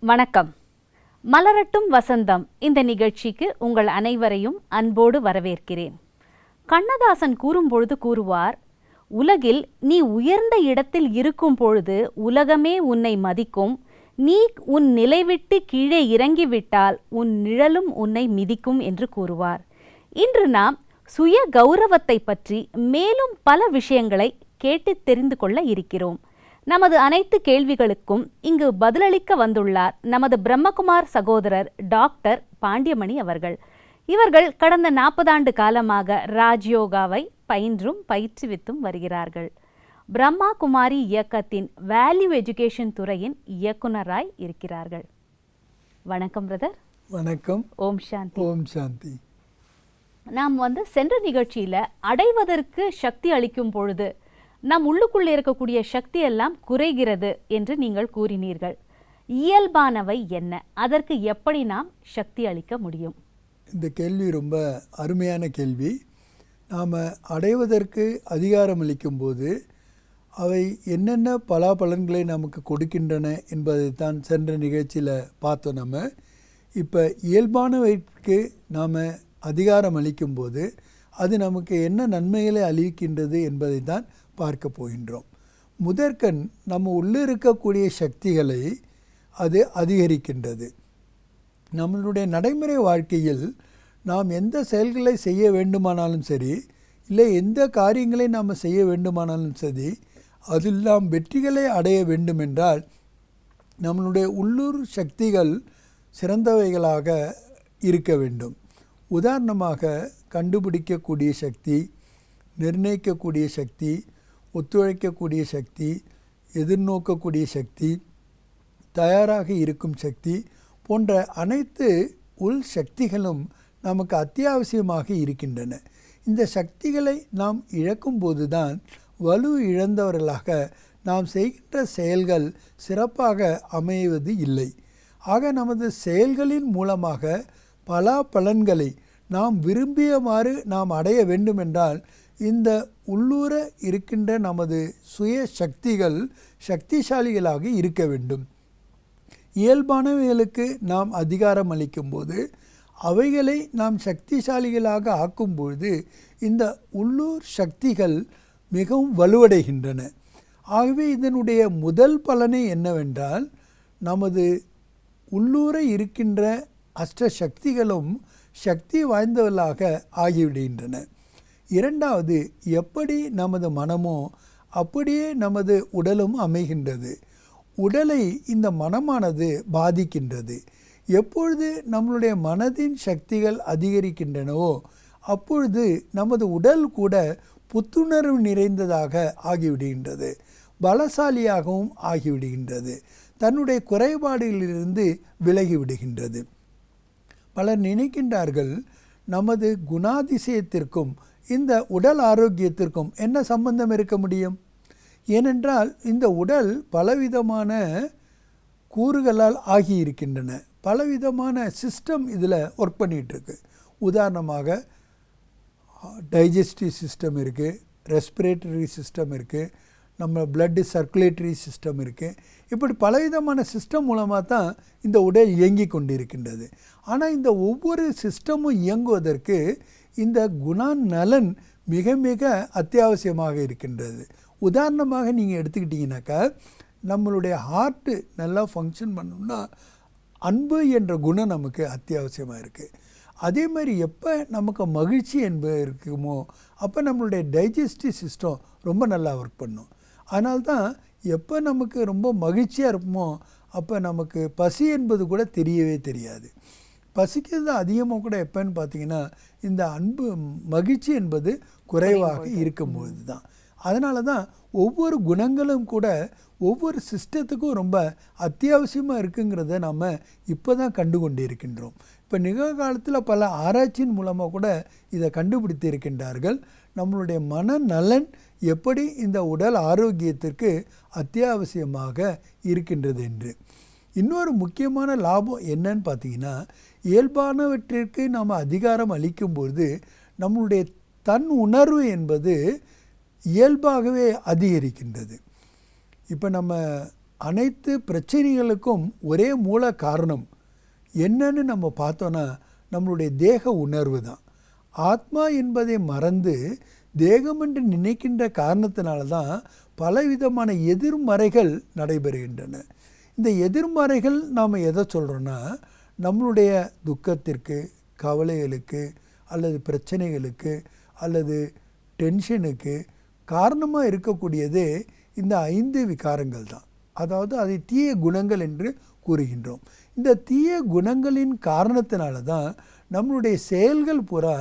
வணக்கம். மலரட்டும் வசந்தம் இந்த நிகழ்ச்சிக்கு உங்கள் அனைவரையும் அன்போடு வரவேற்கிறேன். கண்ணதாசன் கூறும்பொழுது கூறுவார், உலகில் நீ உயர்ந்த இடத்தில் இருக்கும் பொழுது உலகமே உன்னை மதிக்கும், நீ உன் நிலை விட்டு கீழே இறங்கிவிட்டால் உன் நிழலும் உன்னை மிதிக்கும் என்று கூறுவார். இன்று நாம் சுய கௌரவத்தை பற்றி மேலும் பல விஷயங்களை கேட்டு தெரிந்து கொள்ள இருக்கிறோம். நமது அனைத்து கேள்விகளுக்கும் இங்கு பதிலளிக்க வந்துள்ளார் நமது பிரம்மகுமார் சகோதரர் டாக்டர் பாண்டியமணி அவர்கள். இவர்கள் கடந்த 40 ஆண்டு காலமாக ராஜ்யோகாவை பயின்றும் பயிற்றுவித்தும் வருகிறார்கள். பிரம்மா குமாரி இயக்கத்தின் வேல்யூ எஜுகேஷன் துறையின் இயக்குனராய் இருக்கிறார்கள். வணக்கம் பிரதர். வணக்கம். ஓம் சாந்தி. ஓம் சாந்தி. நாம் சென்ற நிகழ்ச்சியில் அடைவதற்கு சக்தி அளிக்கும் பொழுது நம் உள்ளுக்குள்ளே இருக்கக்கூடிய சக்தி எல்லாம் குறைகிறது என்று நீங்கள் கூறினீர்கள். இயல்பானவை என்ன? அதற்கு எப்படி நாம் சக்தி அளிக்க முடியும்? இந்த கேள்வி ரொம்ப அருமையான கேள்வி. நாம் அடைவதற்கு அதிகாரம் அளிக்கும் போது அவை என்னென்ன பலாபலன்களை நமக்கு கொடுக்கின்றன என்பதைத்தான் சென்ற நிகழ்ச்சியில் பார்த்தோம். நம்ம இப்போ இயல்பானவைக்கு நாம் அதிகாரம் அளிக்கும்போது அது நமக்கு என்ன நன்மைகளை அளிக்கின்றது என்பதை தான் பார்க்க போகின்றோம். முதற்கண் நம்ம உள்ளே இருக்கக்கூடிய சக்திகளை அது அதிகரிக்கின்றது. நம்மளுடைய நடைமுறை வாழ்க்கையில் நாம் எந்த செயல்களை செய்ய வேண்டுமானாலும் சரி, இல்லை எந்த காரியங்களை நாம் செய்ய வேண்டுமானாலும் சரி, அதில் நாம் வெற்றிகளை அடைய வேண்டுமென்றால் நம்மளுடைய உள்ளூர் சக்திகள் சிறந்தவைகளாக இருக்க வேண்டும். உதாரணமாக கண்டுபிடிக்கக்கூடிய சக்தி, நிர்ணயிக்கக்கூடிய சக்தி, ஒத்துழைக்கக்கூடிய சக்தி, எதிர்நோக்கக்கூடிய சக்தி, தயாராக இருக்கும் சக்தி போன்ற அனைத்து உள் சக்திகளும் நமக்கு அத்தியாவசியமாக இருக்கின்றன. இந்த சக்திகளை நாம் இழக்கும்போது தான் வலு இழந்தவர்களாக நாம் செய்கின்ற செயல்கள் சிறப்பாக அமைவது இல்லை. ஆக நமது செயல்களின் மூலமாக பல பலன்களை நாம் விரும்பியமாறு நாம் அடைய வேண்டுமென்றால் இந்த உள்ளூர இருக்கின்ற நமது சுய சக்திகள் சக்திசாலிகளாக இருக்க வேண்டும். இயல்பானவைகளுக்கு நாம் அதிகாரம் அளிக்கும்போது, அவைகளை நாம் சக்திசாலிகளாக ஆக்கும்பொழுது இந்த உள்ளூர் சக்திகள் மிகவும் வலுவடைகின்றன. ஆகவே இதனுடைய முதல் பலனை என்னவென்றால், நமது உள்ளூர இருக்கின்ற அஷ்ட சக்திகளும் சக்தி வாய்ந்தவர்களாக ஆகிவிடுகின்றன. இரண்டாவது, எப்படி நமது மனமோ அப்படியே நமது உடலும் அமைகின்றது. உடலை இந்த மனமானது பாதிக்கின்றது. எப்பொழுது நம்மளுடைய மனதின் சக்திகள் அதிகரிக்கின்றனவோ அப்பொழுது நமது உடல் கூட புத்துணர்வு நிறைந்ததாக ஆகிவிடுகின்றது, பலசாலியாகவும் ஆகிவிடுகின்றது, தன்னுடைய குறைபாடுகளிலிருந்து விலகிவிடுகின்றது. பலர் நினைக்கின்றார்கள், நமது குணாதிசயத்திற்கும் இந்த உடல் ஆரோக்கியத்திற்கும் என்ன சம்பந்தம் இருக்க முடியும்? ஏனென்றால் இந்த உடல் பலவிதமான கூறுகளால் ஆகியிருக்கின்றன. பலவிதமான சிஸ்டம் இதில் ஒர்க் பண்ணிகிட்ருக்கு. உதாரணமாக டைஜஸ்டிவ் சிஸ்டம் இருக்குது, ரெஸ்பிரேட்டரி சிஸ்டம் இருக்குது, நம்ம பிளட்டு சர்க்குலேட்டரி சிஸ்டம் இருக்குது. இப்படி பலவிதமான சிஸ்டம் மூலமாக தான் இந்த உடல் இயங்கி கொண்டிருக்கின்றது. ஆனால் இந்த ஒவ்வொரு சிஸ்டமும் இயங்குவதற்கு இந்த குணநலன் மிக மிக அத்தியாவசியமாக இருக்கின்றது. உதாரணமாக நீங்கள் எடுத்துக்கிட்டிங்கனாக்கா, நம்மளுடைய ஹார்ட்டு நல்லா ஃபங்க்ஷன் பண்ணணும்னா அன்பு என்ற குணம் நமக்கு அத்தியாவசியமாக இருக்குது. அதே மாதிரி எப்போ நமக்கு மகிழ்ச்சி என்பது இருக்குமோ அப்போ நம்மளுடைய டைஜஸ்டிவ் சிஸ்டம் ரொம்ப நல்லா ஒர்க் பண்ணும். அதனால்தான் எப்போ நமக்கு ரொம்ப மகிழ்ச்சியாக இருப்போமோ அப்போ நமக்கு பசி என்பது கூட தெரியவே தெரியாது. பசிக்கிறது அதிகமாக கூட எப்போன்னு பார்த்தீங்கன்னா இந்த அன்பு மகிழ்ச்சி என்பது குறைவாக இருக்கும்போது தான். அதனால தான் ஒவ்வொரு குணங்களும் கூட ஒவ்வொரு சிஸ்டத்துக்கும் ரொம்ப அத்தியாவசியமாக இருக்குங்கிறத நம்ம இப்போ தான் கண்டு கொண்டு இருக்கின்றோம். இப்போ நிகழ்காலத்தில் பல ஆராய்ச்சியின் மூலமாக கூட இதை கண்டுபிடித்து இருக்கின்றார்கள். நம்மளுடைய மனநலன் எப்படி இந்த உடல் ஆரோக்கியத்திற்கு அத்தியாவசியமாக இருக்கின்றது என்று. இன்னொரு முக்கியமான லாபம் என்னன்னு பார்த்தீங்கன்னா, இயல்பானவற்றிற்கு நாம் அதிகாரம் அளிக்கும்பொழுது நம்மளுடைய தன் உணர்வு என்பது இயல்பாகவே அதிகரிக்கின்றது. இப்போ நம்ம அனைத்து பிரச்சனைகளுக்கும் ஒரே மூல காரணம் என்னன்னு நம்ம பார்த்தோன்னா நம்மளுடைய தேக உணர்வு தான். ஆத்மா என்பதை மறந்து தேகம் என்று நினைக்கின்ற காரணத்தினால தான் பலவிதமான எதிர்மறைகள் நடைபெறுகின்றன. இந்த எதிர்மறைகள் நாம் எதை சொல்கிறோன்னா, நம்மளுடைய துக்கத்திற்கு, கவலைகளுக்கு, அல்லது பிரச்சனைகளுக்கு, அல்லது டென்ஷனுக்கு காரணமாக இருக்கக்கூடியதே இந்த 5 விகாரங்கள் தான். அதாவது அதை தீய குணங்கள் என்று கூறுகின்றோம். இந்த தீய குணங்களின் காரணத்தினால தான் நம்மளுடைய செயல்கள் பூரா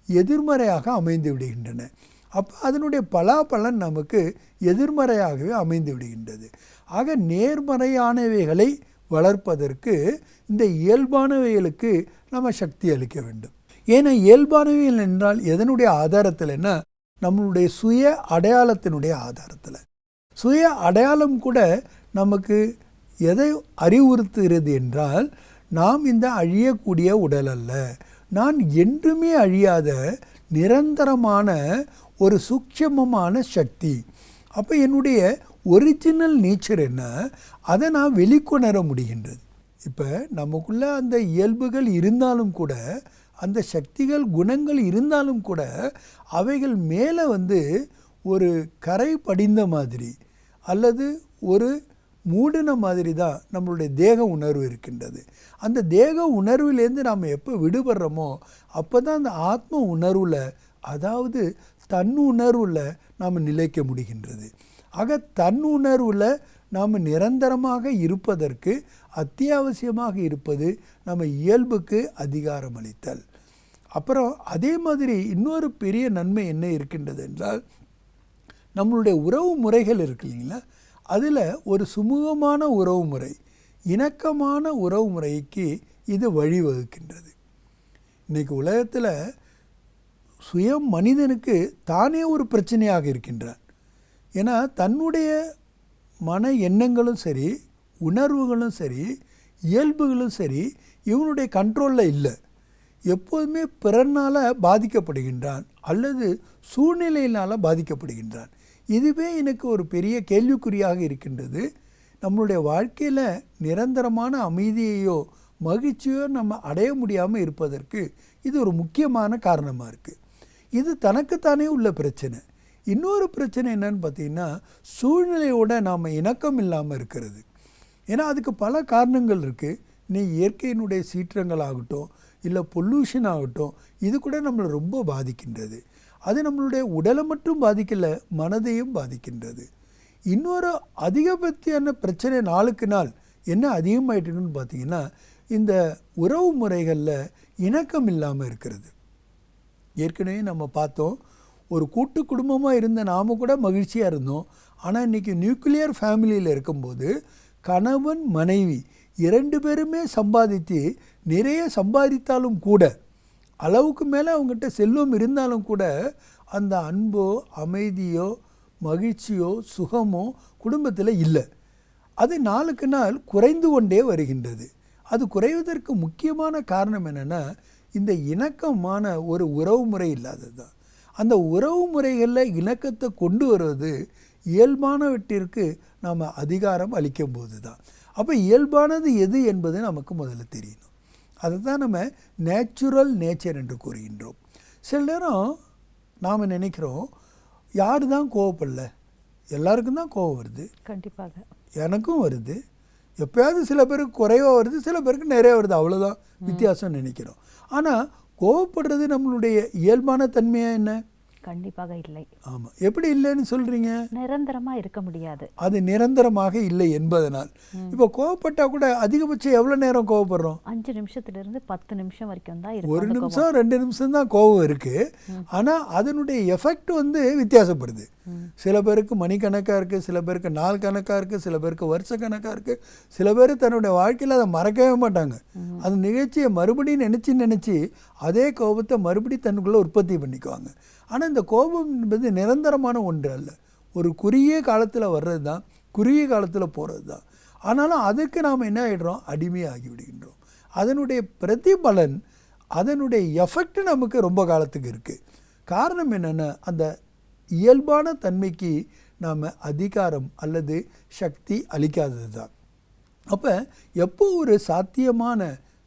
எதிர்மறையாக அமைந்து விடுகின்றன. அப்போ அதனுடைய பலாபலன் நமக்கு எதிர்மறையாகவே அமைந்து விடுகின்றது. ஆக நேர்மறையானவைகளை வளர்ப்பதற்கு இந்த இயல்பானவைகளுக்கு நம்ம சக்தி அளிக்க வேண்டும். ஏன்னா இயல்பானவைகள் என்றால் எதனுடைய ஆதாரத்தில்னா நம்மளுடைய சுய அடையாளத்தினுடைய ஆதாரத்தில். சுய அடையாளம் கூட நமக்கு எதை அறிவுறுத்துகிறது என்றால், நாம் இந்த அழியக்கூடிய உடல் அல்ல, நான் என்றுமே அழியாத நிரந்தரமான ஒரு சூட்சமமான சக்தி. அப்போ என்னுடைய ஒரிஜினல் நேச்சர் என்ன, அதை நான் வெளிக்கொணர முடிகின்றது. இப்போ நமக்குள்ளே அந்த இயல்புகள் இருந்தாலும் கூட, அந்த சக்திகள் குணங்கள் இருந்தாலும் கூட, அவைகள் மேலே ஒரு கரை படிந்த மாதிரி அல்லது ஒரு மூடின மாதிரி தான் நம்மளுடைய தேக உணர்வு இருக்கின்றது. அந்த தேக உணர்விலேருந்து நாம் எப்போ விடுபடுறோமோ அப்போ தான் அந்த ஆத்ம உணர்வில், அதாவது தன் உணர்வில் நாம் நிலைக்க முடிகின்றது. ஆக தன் உணர்வில் நாம் நிரந்தரமாக இருப்பதற்கு அத்தியாவசியமாக இருப்பது நம்ம இயல்புக்கு அதிகாரம் அளித்தல். அப்புறம் அதே மாதிரி இன்னொரு பெரிய நன்மை என்ன இருக்கின்றது என்றால், நம்மளுடைய உறவு முறைகள் இருக்கு இல்லைங்களா, அதில் ஒரு சுமூகமான உறவு முறை, இணக்கமான உறவு முறைக்கு இது வழிவகுக்கின்றது. இன்றைக்கி உலகத்தில் சுயம் மனிதனுக்கு தானே ஒரு பிரச்சனையாக இருக்கின்றான். ஏன்னா தன்னுடைய மன எண்ணங்களும் சரி, உணர்வுகளும் சரி, இயல்புகளும் சரி இவனுடைய கண்ட்ரோலில் இல்லை. எப்போதுமே பிறனால் பாதிக்கப்படுகின்றான் அல்லது சூழ்நிலையினால் பாதிக்கப்படுகின்றான். இதுவே எனக்கு ஒரு பெரிய கேள்விக்குறியாக இருக்கின்றது. நம்மளுடைய வாழ்க்கையில் நிரந்தரமான அமைதியையோ மகிழ்ச்சியோ நம்ம அடைய முடியாமல் இருப்பதற்கு இது ஒரு முக்கியமான காரணமாக இருக்குது. இது தனக்குத்தானே உள்ள பிரச்சனை. இன்னொரு பிரச்சனை என்னன்னு பார்த்தீங்கன்னா, சூழ்நிலையோடு நாம் இணக்கம் இல்லாமல் இருக்கிறது. ஏன்னா அதுக்கு பல காரணங்கள் இருக்குது. இயற்கையினுடைய சீற்றங்கள் ஆகட்டும், இல்லை பொல்யூஷன் ஆகட்டும், இது கூட நம்மளை ரொம்ப பாதிக்கின்றது. அது நம்மளுடைய உடலை மட்டும் பாதிக்கலை, மனதையும் பாதிக்கின்றது. இன்னொரு அதிகபட்சமான பிரச்சனை நாளுக்கு நாள் என்ன அதிகமாயிட்டுன்னு பார்த்தீங்கன்னா, இந்த உறவு முறைகளில் இணக்கம் இல்லாமல் இருக்கிறது. ஏற்கனவே நம்ம பார்த்தோம், ஒரு கூட்டு குடும்பமாக இருந்த நாம் கூட மகிழ்ச்சியாக இருந்தோம். ஆனால் இன்றைக்கி நியூக்ளியர் ஃபேமிலியில் இருக்கும்போது கணவன் மனைவி 2 பேருமே சம்பாதித்து நிறைய சம்பாதித்தாலும் கூட, அளவுக்கு மேலே அவங்ககிட்ட செல்வம் இருந்தாலும் கூட, அந்த அன்போ அமைதியோ மகிழ்ச்சியோ சுகமோ குடும்பத்தில் இல்லை. அது நாளுக்கு நாள் குறைந்து கொண்டே வருகின்றது. அது குறைவதற்கு முக்கியமான காரணம் என்னென்னா, இந்த இணக்கமான ஒரு உறவு முறை இல்லாதது தான். அந்த உறவு முறைகளில் இணக்கத்தை கொண்டு வருவது இயல்பானவற்றிற்கு நாம் அதிகாரம் அளிக்கும் போது தான். அப்போ இயல்பானது எது என்பது நமக்கு முதல்ல தெரியணும். அதை தான் நம்ம நேச்சுரல் நேச்சர் என்று கூறுகின்றோம். சில நேரம் நாம் நினைக்கிறோம், யார் தான் கோவப்படல, எல்லாருக்கும் தான் கோவம் வருது. கண்டிப்பாக எனக்கும் வருது. எப்போயாவது சில பேருக்கு குறைவாக வருது, சில பேருக்கு நிறைய வருது, அவ்வளோதான் வித்தியாசம் நினைக்கிறோம். ஆனால் கோவப்படுறது நம்மளுடைய இயல்பான தன்மையாக என்ன? கண்டிப்பாக இல்லை. ஆமாம். எப்படி இல்லைன்னு சொல்கிறீங்க? நிரந்தரமாக இருக்க முடியாது. அது நிரந்தரமாக இல்லை என்பதனால். இப்போ கோவப்பட்டால் கூட அதிகபட்சம் எவ்வளோ நேரம் கோவப்படுறோம்? 5 நிமிஷத்துலேருந்து 10 நிமிஷம் வரைக்கும் தான். 1 நிமிஷம் 2 நிமிஷம் தான் கோவம் இருக்குது. ஆனால் அதனுடைய எஃபெக்ட் வித்தியாசப்படுது. சில பேருக்கு மணிக்கணக்காக இருக்குது, சில பேருக்கு நாள் கணக்காக இருக்குது, சில பேருக்கு வருஷ கணக்காக இருக்குது. சில பேர் தன்னுடைய வாழ்க்கையில் அதை மறக்கவே மாட்டாங்க. அந்த நிகழ்ச்சியை மறுபடியும் நினச்சி அதே கோபத்தை மறுபடியும் தன்னுக்குள்ளே உற்பத்தி பண்ணிக்குவாங்க. ஆனால் இந்த கோபம் என்பது நிரந்தரமான ஒன்று அல்ல. ஒரு குறுகிய காலத்தில் வர்றது தான், குறுகிய காலத்தில் போகிறது தான். ஆனாலும் அதுக்கு நாம் என்ன ஆகிடுறோம்? அடிமையாகி விடுகின்றோம். அதனுடைய பிரதிபலன், அதனுடைய எஃபெக்ட் நமக்கு ரொம்ப காலத்துக்கு இருக்குது. காரணம் என்னென்னா, அந்த இயல்பான தன்மைக்கு நாம் அதிகாரம் அல்லது சக்தி அளிக்காதது தான். அப்போ எப்போ ஒரு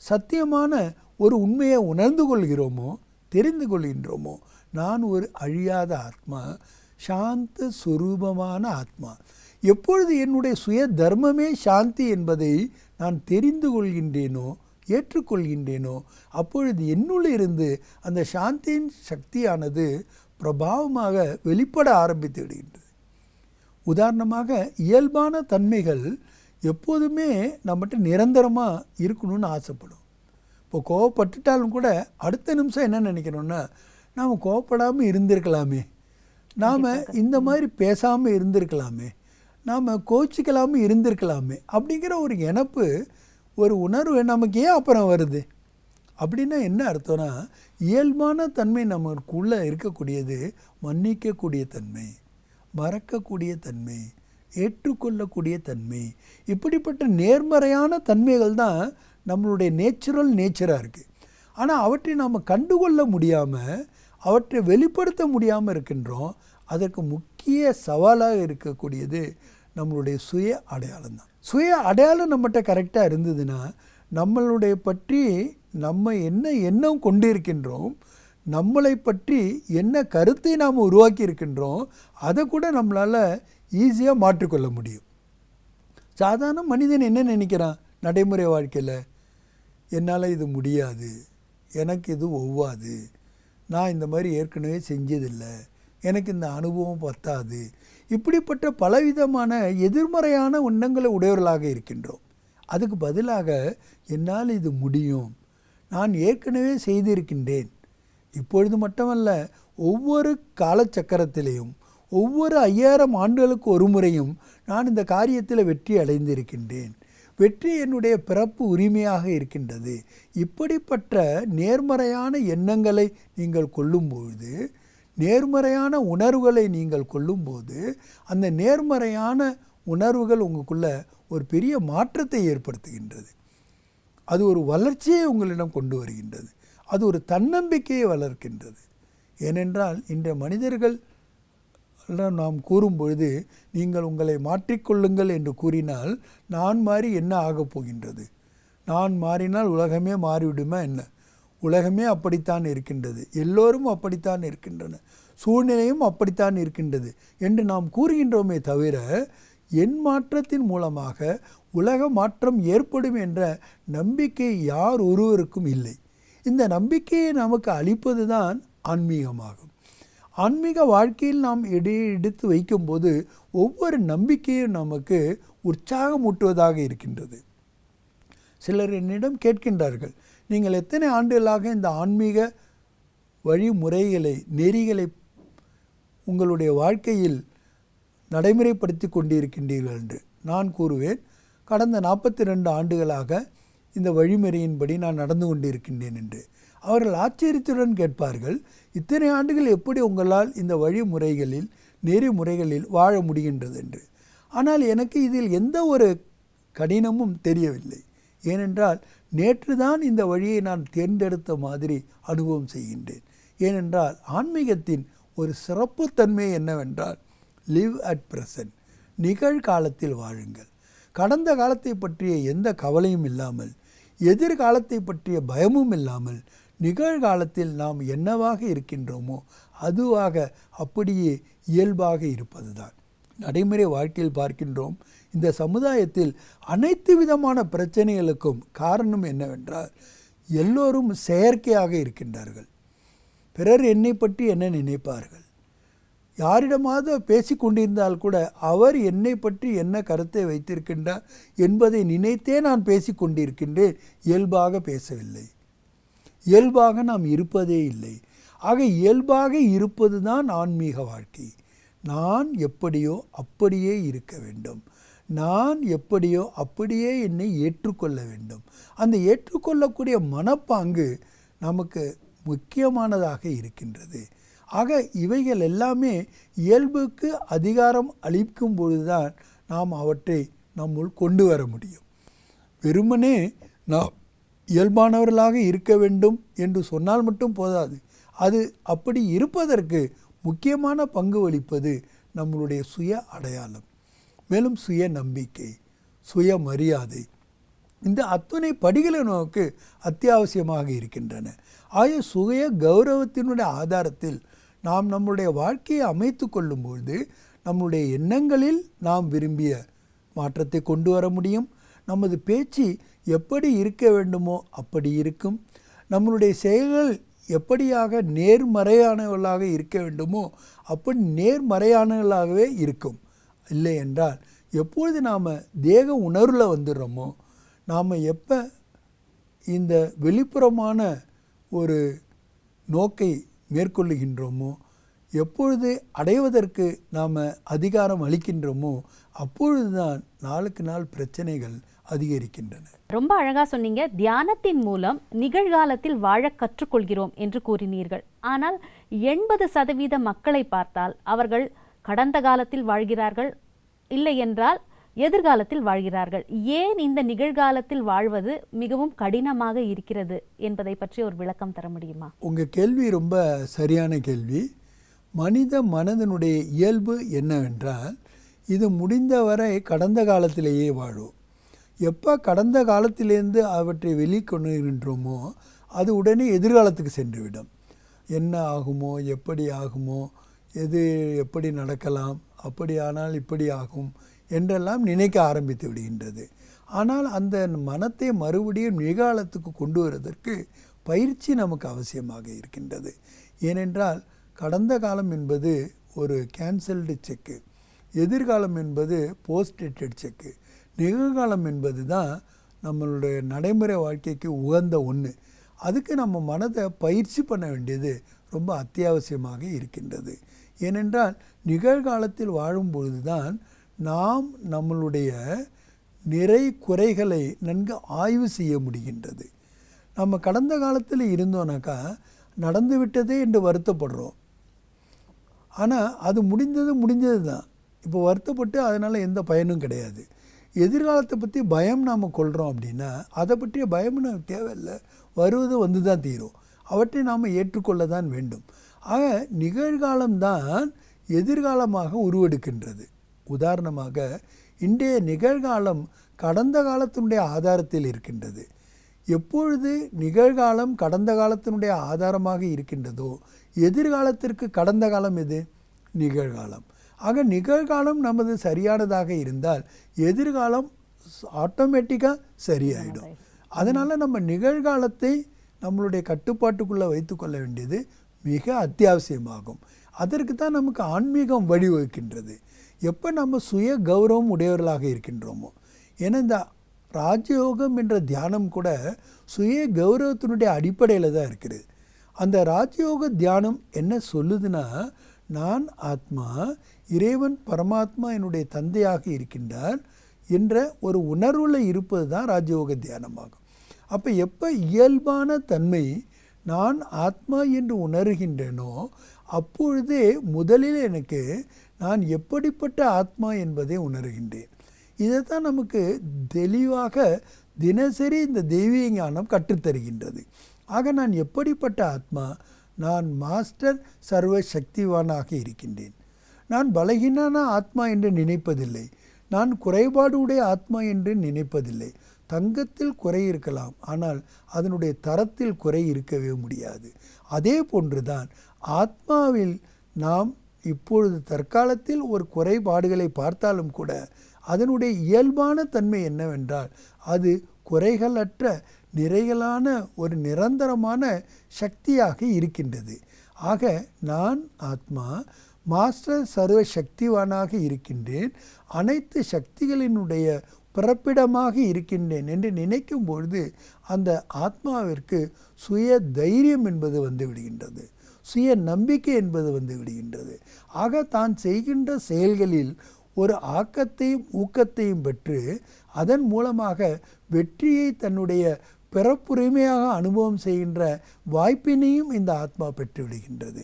சத்தியமான ஒரு உண்மையை உணர்ந்து கொள்கிறோமோ, தெரிந்து கொள்கின்றோமோ, நான் ஒரு அழியாத ஆத்மா, சாந்த சுரூபமான ஆத்மா, எப்பொழுது என்னுடைய சுய தர்மமே சாந்தி என்பதை நான் தெரிந்து கொள்கின்றேனோ, ஏற்றுக்கொள்கின்றேனோ, அப்பொழுது என்னுள்ளிருந்து அந்த சாந்தியின் சக்தியானது பிரபாவமாக வெளிப்பட ஆரம்பித்து விடுகின்றது. உதாரணமாக இயல்பான தன்மைகள் எப்போதுமே நம்மகிட்ட நிரந்தரமாக இருக்கணும்னு ஆசைப்படும். இப்போ கோவப்பட்டுட்டாலும் கூட அடுத்த நிமிஷம் என்ன நினைக்கிறோன்னா, நாம் கோவப்படாமல் இருந்திருக்கலாமே, நாம் இந்த மாதிரி பேசாமல் இருந்திருக்கலாமே, நாம் கோச்சிக்கலாமல் இருந்திருக்கலாமே அப்படிங்கிற ஒரு நினைப்பு, ஒரு உணர்வு நமக்கு ஏன் அப்புறம் வருது அப்படின்னா என்ன அர்த்தம்னா, இயல்பான தன்மை நமக்குள்ளே இருக்கக்கூடியது மன்னிக்கக்கூடிய தன்மை, மறக்கக்கூடிய தன்மை, ஏற்றுக்கொள்ளக்கூடிய தன்மை. இப்படிப்பட்ட நேர்மறையான தன்மைகள் தான் நம்மளுடைய நேச்சராக இருக்குது. ஆனால் அவற்றை நாம் கண்டுகொள்ள முடியாமல், அவற்றை வெளிப்படுத்த முடியாமல் இருக்கின்றோம். அதற்கு முக்கிய சவாலாக இருக்கக்கூடியது நம்மளுடைய சுய அடையாளம் தான். சுய அடையாளம் நம்மகிட்ட கரெக்டாக இருந்ததுன்னா, நம்மளுடைய பற்றி நம்ம என்ன எண்ணம் கொண்டிருக்கின்றோம், நம்மளை பற்றி என்ன கருத்தை நாம் உருவாக்கி இருக்கின்றோம், அதை கூட நம்மளால் ஈஸியாக மாற்றிக்கொள்ள முடியும். சாதாரண மனிதன் என்ன நினைக்கிறான் நடைமுறை வாழ்க்கையில், என்னால் இது முடியாது, எனக்கு இது ஒவ்வாது, நான் இந்த மாதிரி ஏற்கனவே செஞ்சதில்லை, எனக்கு இந்த அனுபவம் பத்தாது, இப்படிப்பட்ட பலவிதமான எதிர்மறையான எண்ணங்களை உடையவர்களாக இருக்கின்றோம். அதுக்கு பதிலாக என்னால் இது முடியும், நான் ஏற்கனவே செய்திருக்கின்றேன், இப்பொழுது மட்டுமல்ல ஒவ்வொரு காலச்சக்கரத்திலேயும் ஒவ்வொரு 5000 ஆண்டுகளுக்கு ஒரு முறையும் நான் இந்த காரியத்தில் வெற்றி அடைந்திருக்கின்றேன், வெற்றி என்னுடைய பிறப்பு உரிமையாக இருக்கின்றது. இப்படிப்பட்ட நேர்மறையான எண்ணங்களை நீங்கள் கொள்ளும்பொழுது, நேர்மறையான உணர்வுகளை நீங்கள் கொள்ளும்போது, அந்த நேர்மறையான உணர்வுகள் உங்களுக்குள்ள ஒரு பெரிய மாற்றத்தை ஏற்படுத்துகின்றது. அது ஒரு வளர்ச்சியை உங்களிடம் கொண்டு வருகின்றது. அது ஒரு தன்னம்பிக்கையை வளர்க்கின்றது. ஏனென்றால் இன்றைய மனிதர்கள் நாம் கூறும்பொழுது, நீங்கள் உங்களை மாற்றிக்கொள்ளுங்கள் என்று கூறினால், நான் மாறி என்ன ஆகப் போகின்றது, நான் மாறினால் உலகமே மாறிவிடுமா என்ன, உலகமே அப்படித்தான் இருக்கின்றது, எல்லோரும் அப்படித்தான் இருக்கின்றன, சூழ்நிலையும் அப்படித்தான் இருக்கின்றது என்று நாம் கூறுகின்றோமே தவிர, என் மாற்றத்தின் மூலமாக உலக மாற்றம் ஏற்படும் என்ற நம்பிக்கை யார் ஒருவருக்கும் இல்லை. இந்த நம்பிக்கையை நமக்கு அளிப்பது தான் ஆன்மீகமாகும். ஆன்மீக வாழ்க்கையில் நாம் எடுத்து வைக்கும்போது ஒவ்வொரு நம்பிக்கையும் நமக்கு உற்சாகமூட்டுவதாக இருக்கின்றது. சிலர் என்னிடம் கேட்கின்றார்கள், நீங்கள் எத்தனை ஆண்டுகளாக இந்த ஆன்மீக வழிமுறைகளை, நெறிகளை உங்களுடைய வாழ்க்கையில் நடைமுறைப்படுத்தி கொண்டிருக்கின்றீர்கள் என்று. நான் கூறுவேன், கடந்த 42 ஆண்டுகளாக இந்த வழிமுறையின்படி நான் நடந்து கொண்டிருக்கின்றேன் என்று. அவர்கள் ஆச்சரியத்துடன் கேட்பார்கள், இத்தனை ஆண்டுகள் எப்படி உங்களால் இந்த வழிமுறைகளில், நெறிமுறைகளில் வாழ முடிகின்றது என்று. ஆனால் எனக்கு இதில் எந்த ஒரு கடினமும் தெரியவில்லை. ஏனென்றால் நேற்று தான் இந்த வழியை நான் தேர்ந்தெடுத்த மாதிரி அனுபவம் செய்கின்றேன். ஏனென்றால் ஆன்மீகத்தின் ஒரு சிறப்புத்தன்மை என்னவென்றால், லிவ் அட் ப்ரெசன்ட், நிகழ்காலத்தில் வாழுங்கள். கடந்த காலத்தை பற்றிய எந்த கவலையும் இல்லாமல், எதிர்காலத்தை பற்றிய பயமும் இல்லாமல், நிகழ்காலத்தில் நாம் என்னவாக இருக்கின்றோமோ அதுவாக அப்படியே இயல்பாக இருப்பது தான். நடைமுறை வாழ்க்கையில் பார்க்கின்றோம், இந்த சமுதாயத்தில் அனைத்து விதமான பிரச்சனைகளுக்கும் காரணம் என்னவென்றால், எல்லோரும் செயற்கையாக இருக்கின்றார்கள். பிறர் என்னை பற்றி என்ன நினைப்பார்கள், யாரிடமாவது பேசி கொண்டிருந்தால் கூட அவர் என்னை பற்றி என்ன கருத்தை வைத்திருக்கின்றார் என்பதை நினைத்தே நான் பேசி கொண்டிருக்கின்றேன், இயல்பாக பேசவில்லை, இயல்பாக நாம் இருப்பதே இல்லை. ஆக இயல்பாக இருப்பது தான் ஆன்மீக வாழ்க்கை. நான் எப்படியோ அப்படியே இருக்க வேண்டும், நான் எப்படியோ அப்படியே என்னை ஏற்றுக்கொள்ள வேண்டும். அந்த ஏற்றுக்கொள்ளக்கூடிய மனப்பாங்கு நமக்கு முக்கியமானதாக இருக்கின்றது. ஆக இவைகள் எல்லாமே இயல்புக்கு அதிகாரம் அளிக்கும் பொழுதுதான் நாம் அவற்றை நம்முள் கொண்டு வர முடியும். வெறுமனே நாம் இயல்பானவர்களாக இருக்க வேண்டும் என்று சொன்னால் மட்டும் போதாது. அது அப்படி இருப்பதற்கு முக்கியமான பங்கு வகிப்பது நம்மளுடைய சுய அடையாளம், மேலும் சுய நம்பிக்கை, சுய மரியாதை, இந்த அத்தனை படிகளும் நமக்கு அத்தியாவசியமாக இருக்கின்றன. ஆகிய சுய கௌரவத்தினுடைய ஆதாரத்தில் நாம் நம்முடைய வாழ்க்கையை அமைத்து கொள்ளும்பொழுது நம்முடைய எண்ணங்களில் நாம் விரும்பிய மாற்றத்தை கொண்டு வர முடியும். நமது பேச்சு எப்படி இருக்க வேண்டுமோ அப்படி இருக்கும். நம்மளுடைய செயல்கள் எப்படியாக நேர்மறையானவர்களாக இருக்க வேண்டுமோ அப்படி நேர்மறையானவர்களாகவே இருக்கும். இல்லை என்றால் எப்பொழுது நாம் தேக உணர்வில் வந்துடுறோமோ, நாம் எப்போ இந்த வெளிப்புறமான ஒரு நோக்கை மேற்கொள்ளுகின்றோமோ, எப்பொழுது அடைவதற்கு நாம் அதிகாரம் அளிக்கின்றோமோ அப்பொழுது தான் நாளுக்கு நாள் பிரச்சனைகள் அதிகரிக்கின்றன. ரொம்ப அழகா சொன்னீங்க. தியானத்தின் மூலம் நிகழ்காலத்தில் வாழ கற்றுக்கொள்கிறோம் என்று கூறினீர்கள். ஆனால் 80% மக்களை பார்த்தால் அவர்கள் கடந்த காலத்தில் வாழ்கிறார்கள், இல்லை என்றால் எதிர்காலத்தில் வாழ்கிறார்கள். ஏன் இந்த நிகழ்காலத்தில் வாழ்வது மிகவும் கடினமாக இருக்கிறது என்பதை பற்றி ஒரு விளக்கம் தர முடியுமா? உங்கள் கேள்வி ரொம்ப சரியான கேள்வி. மனித மனதினுடைய இயல்பு என்னவென்றால், இது முடிந்தவரை கடந்த காலத்திலேயே வாழும். எப்போ கடந்த காலத்திலேருந்து அவற்றை வெளிக்கொண்டுகின்றோமோ அது உடனே எதிர்காலத்துக்கு சென்றுவிடும். என்ன ஆகுமோ, எப்படி ஆகுமோ, எது எப்படி நடக்கலாம், அப்படி ஆனால் இப்படி ஆகும் என்றெல்லாம் நினைக்க ஆரம்பித்து விடுகின்றது. ஆனால் அந்த மனத்தை மறுபடியும் நிகழ்காலத்துக்கு கொண்டு வருவதற்கு பயிற்சி நமக்கு அவசியமாக இருக்கின்றது. ஏனென்றால் கடந்த காலம் என்பது ஒரு கேன்சல்டு செக்கு, எதிர்காலம் என்பது போஸ்டேட்டட் செக்கு, நிகழ்காலம் என்பது தான் நம்மளுடைய நடைமுறை வாழ்க்கைக்கு உகந்த ஒன்று. அதுக்கு நம்ம மனதை பயிற்சி பண்ண வேண்டியது ரொம்ப அத்தியாவசியமாக இருக்கின்றது. ஏனென்றால் நிகழ்காலத்தில் வாழும்பொழுது தான் நாம் நம்மளுடைய நிறை குறைகளை நன்கு ஆய்வு செய்ய முடிகின்றது. நம்ம கடந்த காலத்தில் இருந்தோன்னாக்கா நடந்து விட்டதே என்று வருத்தப்படுறோம். ஆனால் அது முடிஞ்சது தான். இப்போ வருத்தப்பட்டு அதனால் எந்த பயனும் கிடையாது. எதிர்காலத்தை பற்றி பயம் நாம் கொள்கிறோம் அப்படின்னா அதை பற்றிய பயம் நமக்கு தேவையில்லை, வருவது வந்து தான் தீரும். அவற்றை நாம் ஏற்றுக்கொள்ள தான் வேண்டும். ஆக நிகழ்காலம்தான் எதிர்காலமாக உருவெடுக்கின்றது. உதாரணமாக இன்றைய நிகழ்காலம் கடந்த காலத்தினுடைய ஆதாரத்தில் இருக்கின்றது. எப்பொழுது நிகழ்காலம் கடந்த காலத்தினுடைய ஆதாரமாக இருக்கின்றதோ எதிர்காலத்திற்கு கடந்த காலம் எது? நிகழ்காலம். ஆக நிகழ்காலம் நமது சரியானதாக இருந்தால் எதிர்காலம் ஆட்டோமேட்டிக்காக சரியாயிடும். அதனால் நம்ம நிகழ்காலத்தை நம்மளுடைய கட்டுப்பாட்டுக்குள்ளே வைத்துக்கொள்ள வேண்டியது மிக அத்தியாவசியமாகும். அதற்கு தான் நமக்கு ஆன்மீகம் வழிவகுக்கின்றது. எப்போ நம்ம சுய கௌரவம் உடையவர்களாக இருக்கின்றோமோ, ஏன்னா இந்த ராஜயோகம் என்ற தியானம் கூட சுய கௌரவத்தினுடைய அடிப்படையில் தான் இருக்குது. அந்த ராஜயோக தியானம் என்ன சொல்லுதுன்னா, நான் ஆத்மா, இறைவன் பரமாத்மா என்னுடைய தந்தையாக இருக்கின்றார் என்ற ஒரு உணர்வில் இருப்பது தான் ராஜயோக தியானமாகும். அப்போ எப்போ இயல்பான தன்மை நான் ஆத்மா என்று உணர்கின்றேனோ அப்பொழுதே முதலில் எனக்கு நான் எப்படிப்பட்ட ஆத்மா என்பதை உணர்கின்றேன். இதைத்தான் நமக்கு தெளிவாக தினசரி இந்த தெய்வீக ஞானம் கற்றுத்தருகின்றது. ஆக நான் எப்படிப்பட்ட ஆத்மா? நான் மாஸ்டர் சர்வ சக்திவானாக இருக்கின்றேன். நான் பலகீனான ஆத்மா என்று நினைப்பதில்லை, நான் குறைபாடுடைய ஆத்மா என்று நினைப்பதில்லை. தங்கத்தில் குறை இருக்கலாம், ஆனால் அதனுடைய தரத்தில் குறை இருக்கவே முடியாது. அதே போன்றுதான் ஆத்மாவில் நாம் இப்பொழுது தற்காலத்தில் ஒரு குறைபாடுகளை பார்த்தாலும் கூட அதனுடைய இயல்பான தன்மை என்னவென்றால் அது குறைகளற்ற நிறைகளான ஒரு நிரந்தரமான சக்தியாக இருக்கின்றது. ஆக நான் ஆத்மா மாஸ்டர் சர்வ சக்திவானாக இருக்கின்றேன், அனைத்து சக்திகளினுடைய பிறப்பிடமாக இருக்கின்றேன் என்று நினைக்கும் பொழுது அந்த ஆத்மாவிற்கு சுய தைரியம் என்பது வந்து விடுகின்றது, சுய நம்பிக்கை என்பது வந்து விடுகின்றது. ஆக தான் செய்கின்ற செயல்களில் ஒரு ஆக்கத்தையும் ஊக்கத்தையும் பெற்று அதன் மூலமாக வெற்றியை தன்னுடைய பிறப்புரிமையாக அனுபவம் செய்கின்ற வாய்ப்பினையும் இந்த ஆத்மா பெற்று விடுகின்றது.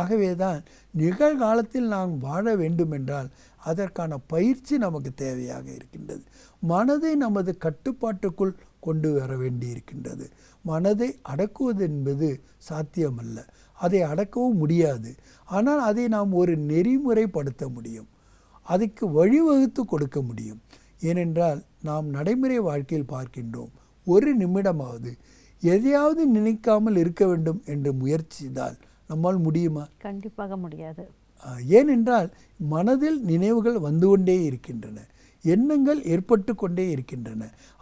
ஆகவே தான் நிகழ்காலத்தில் நாம் வாழ வேண்டுமென்றால் அதற்கான பயிற்சி நமக்கு தேவையாக இருக்கின்றது. மனதை நமது கட்டுப்பாட்டுக்குள் கொண்டு வர வேண்டி இருக்கின்றது. மனதை அடக்குவது என்பது சாத்தியமல்ல. அதை அடக்கவும் முடியாது. ஆனால் அதை நாம் ஒரு நெறிமுறைப்படுத்த முடியும், அதுக்கு வழிவகுத்து கொடுக்க முடியும். ஏனென்றால் நாம் நடைமுறை வாழ்க்கையில் பார்க்கின்றோம், ஒரு நிமிடமாவது எதையாவது நினைக்காமல் இருக்க வேண்டும் என்று முயற்சித்தால் நம்மால் முடியுமா? கண்டிப்பாக முடியாது. ஏனென்றால் மனதில் நினைவுகள் வந்து கொண்டே இருக்கின்றன, எண்ணங்கள் ஏற்பட்டு கொண்டே இருக்கின்றன.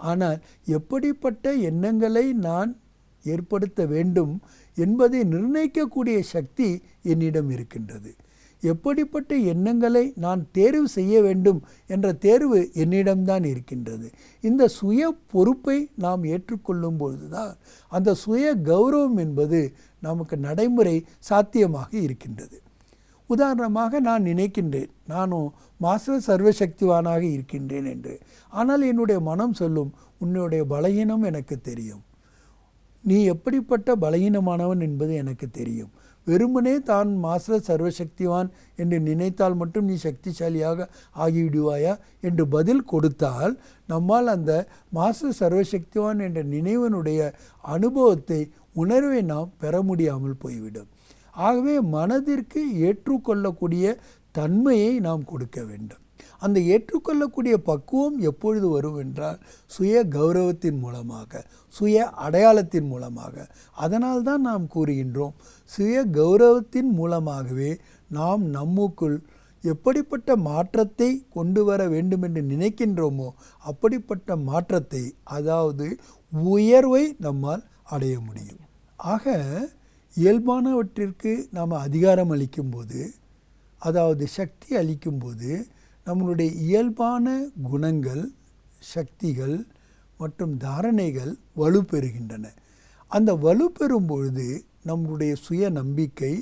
ஆனால் எப்படிப்பட்ட எண்ணங்களை நான் ஏற்படுத்த வேண்டும் என்பதை நிர்ணயிக்கக்கூடிய சக்தி என்னிடம் இருக்கின்றது. எப்படிப்பட்ட எண்ணங்களை நான் தேர்வு செய்ய வேண்டும் என்ற தேர்வு என்னிடம்தான் இருக்கின்றது. இந்த சுய பொறுப்பை நாம் ஏற்றுக்கொள்ளும் பொழுதுதான் அந்த சுய கௌரவம் என்பது நமக்கு நடைமுறை சாத்தியமாக இருக்கின்றது. உதாரணமாக நான் நினைக்கின்றேன், நானும் மாஸ்டர் சர்வசக்திவானாக இருக்கின்றேன் என்று. ஆனால் என்னுடைய மனம் சொல்லும், உன்னுடைய பலகீனம் எனக்கு தெரியும், நீ எப்படிப்பட்ட பலகீனமானவன் என்பது எனக்கு தெரியும். வெறுமனே தான் மாஸ்டர் சர்வசக்திவான் என்று நினைத்தால் மட்டும் நீ சக்திசாலியாக ஆகிவிடுவாயா என்று பதில் கொடுத்தால் நம்மால் அந்த மாஸ்டர் சர்வசக்திவான் என்ற நினைவனுடைய அனுபவத்தை, உணர்வை நாம் பெற முடியாமல் போய்விடும். ஆகவே மனதிற்கு ஏற்றுக்கொள்ளக்கூடிய தன்மையை நாம் கொடுக்க வேண்டும். அந்த ஏற்றுக்கொள்ளக்கூடிய பக்குவம் எப்பொழுது வரும் என்றால் சுய கௌரவத்தின் மூலமாக, சுய அடையாளத்தின் மூலமாக. அதனால்தான் நாம் கூறுகின்றோம், சுய கௌரவத்தின் மூலமாகவே நாம் நம்முக்குள் எப்படிப்பட்ட மாற்றத்தை கொண்டு வர வேண்டும் என்று நினைக்கின்றோமோ அப்படிப்பட்ட மாற்றத்தை, அதாவது உயர்வை நம்மால் அடைய முடியும். ஆக இயல்பானவற்றிற்கு நாம் அதிகாரம் அளிக்கும்போது, அதாவது சக்தி அளிக்கும்போது, நம்மளுடைய இயல்பான குணங்கள், சக்திகள் மற்றும் தாரணைகள் வலுப்பெறுகின்றன. அந்த வலுப்பெறும் பொழுது நம்முடைய சுய நம்பிக்கை,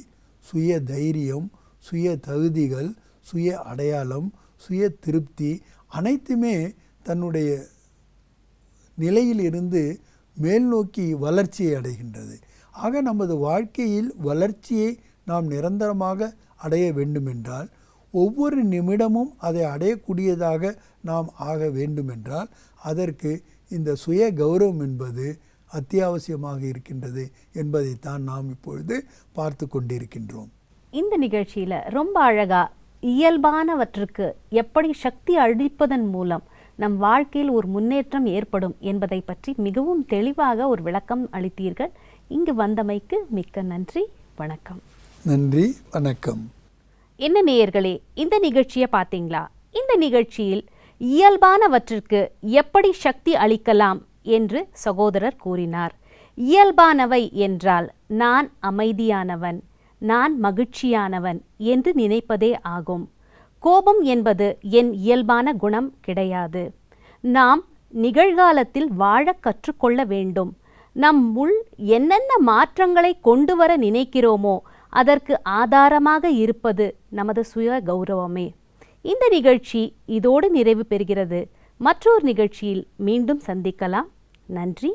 சுய தைரியம், சுய தகுதிகள், சுய அடையாளம், சுய திருப்தி அனைத்துமே தன்னுடைய நிலையிலிருந்து மேல் நோக்கி வளர்ச்சியை அடைகின்றது. ஆக நமது வாழ்க்கையில் வளர்ச்சியை நாம் நிரந்தரமாக அடைய வேண்டுமென்றால், ஒவ்வொரு நிமிடமும் அதை அடையக்கூடியதாக நாம் ஆக வேண்டுமென்றால், அதற்கு இந்த சுய கௌரவம் என்பது அத்தியாவசியமாக இருக்கின்றது என்பதைத்தான் நாம் இப்பொழுது பார்த்து கொண்டிருக்கின்றோம். இந்த நிகழ்ச்சியில் ரொம்ப அழகா இயல்பானவற்றுக்கு எப்படி சக்தி அளிப்பதன் மூலம் நம் வாழ்க்கையில் ஒரு முன்னேற்றம் ஏற்படும் என்பதை பற்றி மிகவும் தெளிவாக ஒரு விளக்கம் அளித்தீர்கள். இங்கு வந்தமைக்கு மிக்க நன்றி. வணக்கம். நன்றி, வணக்கம். என்ன நேயர்களே, இந்த நிகழ்ச்சியை பார்த்தீங்களா? இந்த நிகழ்ச்சியில் இயல்பானவற்றிற்கு எப்படி சக்தி அளிக்கலாம் என்று சகோதரர் கூறினார். இயல்பானவை என்றால் நான் அமைதியானவன், நான் மகிழ்ச்சியானவன் என்று நினைப்பதே ஆகும். கோபம் என்பது என் இயல்பான குணம் கிடையாது. நாம் நிகழ்காலத்தில் வாழ கற்றுக்கொள்ள வேண்டும். நம்முள் என்னென்ன மாற்றங்களை கொண்டு வர நினைக்கிறோமோ அதற்கு ஆதாரமாக இருப்பது நமது சுய கௌரவமே. இந்த நிகழ்ச்சி இதோடு நிறைவு பெறுகிறது. மற்றொரு நிகழ்ச்சியில் மீண்டும் சந்திக்கலாம். நன்றி.